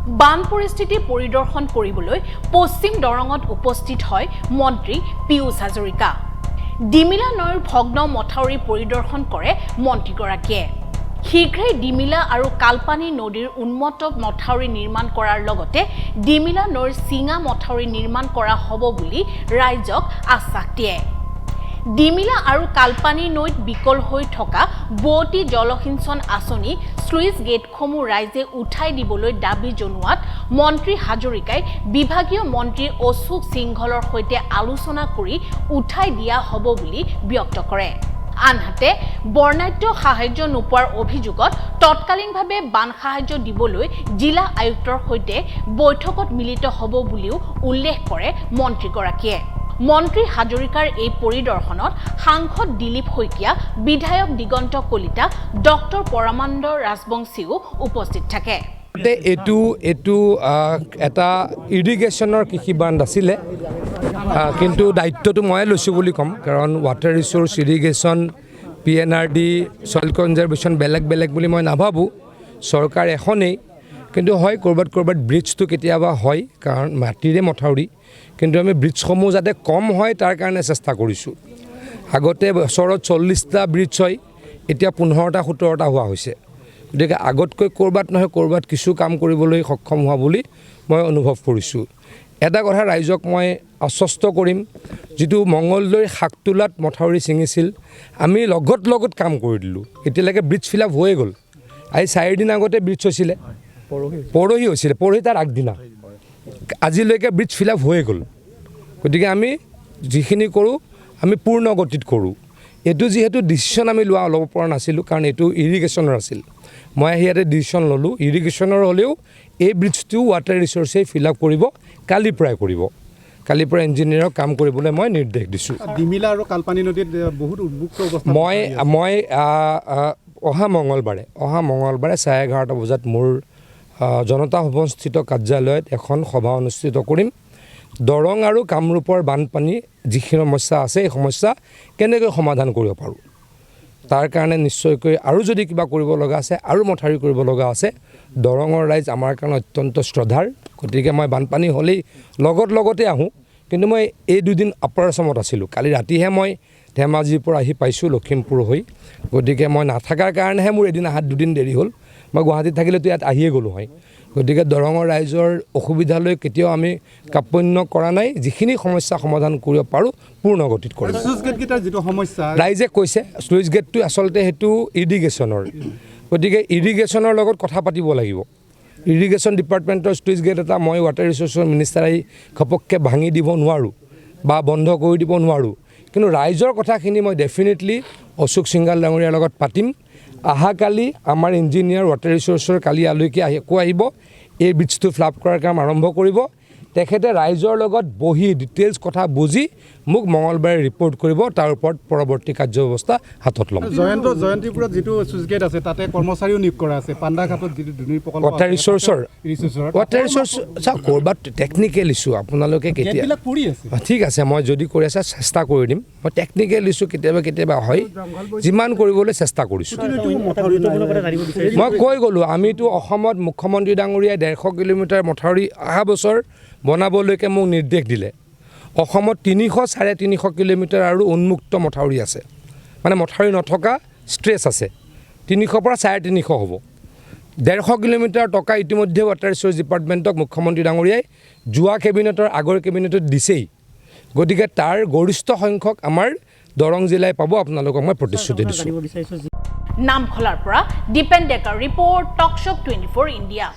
বান পৰিস্থিতি পৰিদৰ্শন কৰিবলৈ পশ্চিম দৰঙত উপস্থিত হয় মন্ত্ৰী পীয়ুষ হাজৰিকা। ডিমিলা নৈৰ ভগ্ন মথাউৰি পৰিদৰ্শন কৰে মন্ত্ৰীগৰাকীয়ে। শীঘ্ৰেই ডিমিলা আৰু কালপানী নদীৰ উন্নত মথাউৰি নিৰ্মাণ কৰাৰ লগতে ডিমিলা নৈৰ চিঙা মথাউৰি নিৰ্মাণ কৰা হ'ব বুলি ৰাইজক আশ্বাস দিয়ে। ডিমিলা আৰু কালপানী নৈত বিকল হৈ থকা বোৱতী জলসিঞ্চন আঁচনি স্লুইচ গেটসমূহ ৰাইজে উঠাই দিবলৈ দাবী জনোৱাত মন্ত্ৰী হাজৰিকাই বিভাগীয় মন্ত্ৰী অশোক সিংঘলৰ সৈতে আলোচনা কৰি উঠাই দিয়া হ'ব বুলি ব্যক্ত কৰে। আনহাতে বৰ্ণাঢ্য সাহায্য নোপোৱাৰ অভিযোগত তৎকালীনভাৱে বান সাহায্য দিবলৈ জিলা আয়ুক্তৰ সৈতে বৈঠকত মিলিত হ'ব বুলিও উল্লেখ কৰে মন্ত্ৰীগৰাকীয়ে। মন্ত্ৰী হাজৰিকাৰ এই পৰিদৰ্শনত সাংসদ দিলীপ শইকীয়া, বিধায়ক দিগন্ত কলিতা, ডক্টৰ পৰমানন্দ ৰাজবংশীও উপস্থিত থাকে। এইটো এটা ইৰিগেশ্যনৰ কৃষি বান্ধ আছিলে, কিন্তু দায়িত্বটো মই লৈছোঁ বুলি ক'ম, কাৰণ ৱাটাৰ ৰিচোৰ্চ, ইৰিগেশ্যন, PNRD, চইল কনজাৰ্ভেশ্যন বেলেগ বেলেগ বুলি মই নাভাবোঁ। চৰকাৰ এখনেই, কিন্তু হয় ক'ৰবাত ব্ৰিজটো কেতিয়াবা হয়, কাৰণ মাটিৰে মথাউৰি, কিন্তু আমি ব্ৰিজসমূহ যাতে কম হয় তাৰ কাৰণে চেষ্টা কৰিছোঁ। আগতে বছৰত 40টা ব্ৰিজ হয়, এতিয়া 15টা 17টা হোৱা হৈছে। গতিকে আগতকৈ ক'ৰবাত নহয় ক'ৰবাত কিছু কাম কৰিবলৈ সক্ষম হোৱা বুলি মই অনুভৱ কৰিছোঁ। এটা কথা ৰাইজক মই আশ্বস্ত কৰিম, যিটো মঙলদৈৰ শাকতোলাত মথাউৰি ছিঙিছিল, আমি লগত কাম কৰি দিলোঁ। এতিয়ালৈকে ব্ৰিজ ফিল আপ হৈয়ে গ'ল। আজি 4 দিন আগতে ব্ৰিজ হৈছিলে, পৰহি হৈছিলে, পৰহি তাৰ আগদিনা, আজিলৈকে ব্ৰিজ ফিল আপ হৈয়ে গ'ল। গতিকে আমি যিখিনি কৰোঁ আমি পূৰ্ণ গতিত কৰোঁ। এইটো যিহেতু ডিচিশ্যন আমি ল'ব পৰা নাছিলোঁ, কাৰণ এইটো ইৰিগেশ্যনৰ আছিল। মই ইয়াতে ডিচিশ্যন ল'লোঁ, ইৰিগেশ্যনৰ হ'লেও এই ব্ৰিজটো ৱাটাৰ ৰিচোৰ্চে ফিল আপ কৰিব, কালিৰ পৰাই কৰিব। কালিৰ পৰা ইঞ্জিনিয়াৰক কাম কৰিবলৈ মই নিৰ্দেশ দিছোঁ। ডিমিলা আৰু কালপানী নদীত বহুত উন্মুক্ত অৱস্থা। মই অহা মঙলবাৰে 11:30 বজাত মোৰ জনতা ভৱনস্থিত কাৰ্যালয়ত এখন সভা অনুষ্ঠিত কৰিম। দৰং আৰু কামৰূপৰ বানপানী যিখিনি সমস্যা আছে, এই সমস্যা কেনেকৈ সমাধান কৰিব পাৰোঁ তাৰ কাৰণে নিশ্চয়কৈ আৰু যদি কিবা কৰিব লগা আছে, আৰু মথাউৰি কৰিব লগা আছে, দৰঙৰ ৰাইজ আমাৰ কাৰণে অত্যন্ত শ্ৰদ্ধাৰ। গতিকে মই বানপানী হ'লেই লগতে আহোঁ, কিন্তু মই এই 2 দিন আপাৰ আছামত আছিলোঁ। কালি ৰাতিহে মই ধেমাজিৰ পৰা আহি পাইছোঁ লখিমপুৰ হৈ। গতিকে মই নাথাকাৰ কাৰণেহে মোৰ এদিন অহাত 2 দিন দেৰি হ'ল। মই গুৱাহাটীত থাকিলেতো ইয়াত আহিয়ে গ'লোঁ হয়। গতিকে দৰঙৰ ৰাইজৰ অসুবিধালৈ কেতিয়াও আমি কাপন্য কৰা নাই। যিখিনি সমস্যা সমাধান কৰিব পাৰোঁ পূৰ্ণ গতিত কৰিম। যিটো সমস্যা ৰাইজে কৈছে, স্লুইচ গেটটো আচলতে সেইটো ইৰিগেশ্যনৰ, গতিকে ইৰিগেশ্যনৰ লগত কথা পাতিব লাগিব। ইৰিগেশ্যন ডিপাৰ্টমেণ্টৰ স্লুইচ গেট এটা মই ৱাটাৰ ৰিচোৰ্চৰ মিনিষ্টাৰে ঘপককৈ ভাঙি দিব নোৱাৰোঁ বা বন্ধ কৰি দিব নোৱাৰোঁ, কিন্তু ৰাইজৰ কথাখিনি মই ডেফিনেটলি অশোক সিংঘল ডাঙৰীয়াৰ লগত পাতিম। অহাকালি আমাৰ ইঞ্জিনিয়াৰ ৱাটাৰ ৰিচোৰ্চৰ কালি আলৈকে আহিব, এই ব্ৰিজটো ফ্লাপ কৰাৰ কাম আৰম্ভ কৰিব। তেখেতে ৰাইজৰ লগত বহি ডিটেইলছ কথা বুজি মোক মঙলবাৰে ৰিপৰ্ট কৰিব, তাৰ ওপৰত পৰৱৰ্তী কাৰ্যব্যৱস্থা হাতত ল'ম। জয়ন্তীপুৰত যিটো চুইচ গেট আছে তাতে কৰ্মচাৰীও নিয়োগ কৰা আছে। পাণ্ডাঘাটত যিটো ৱাটাৰ ৰিচোৰ্চৰ চাওক, ক'ৰবাত টেকনিকেল ইছ্যু আপোনালোকে কেতিয়া ঠিক আছে, মই যদি কৰি আছে চেষ্টা কৰি দিম। মই টেকনিকেল ইছ্যু কেতিয়াবা হয়, যিমান কৰিবলৈ চেষ্টা কৰিছোঁ। মই কৈ গ'লোঁ, আমিতো অসমত মুখ্যমন্ত্ৰী ডাঙৰীয়াই 150 কিলোমিটাৰ মথাউৰি অহা বছৰ বনাবলৈকে মোক নিৰ্দেশ দিলে। অসমত 300-350 কিলোমিটাৰ আৰু উন্মুক্ত মথাউৰি আছে, মানে মথাউৰি নথকা ষ্ট্ৰেচ আছে। 300 পৰা 350 হ'ব। 150 কিলোমিটাৰ টকা ইতিমধ্যে ৱাটাৰ ৰিচোৰ্চ ডিপাৰ্টমেণ্টক মুখ্যমন্ত্ৰী ডাঙৰীয়াই যোৱা কেবিনেটৰ আগৰ কেবিনেটত দিছেই। গতিকে তাৰ গৰিষ্ঠ সংখ্যক আমাৰ দৰং জিলাই পাব, আপোনালোকক মই প্ৰতিশ্ৰুতি দিছোঁ। নামখলাৰ পৰা দীপেন ডেকাৰ ৰিপৰ্ট, টকশ্বক 24 ইণ্ডিয়া।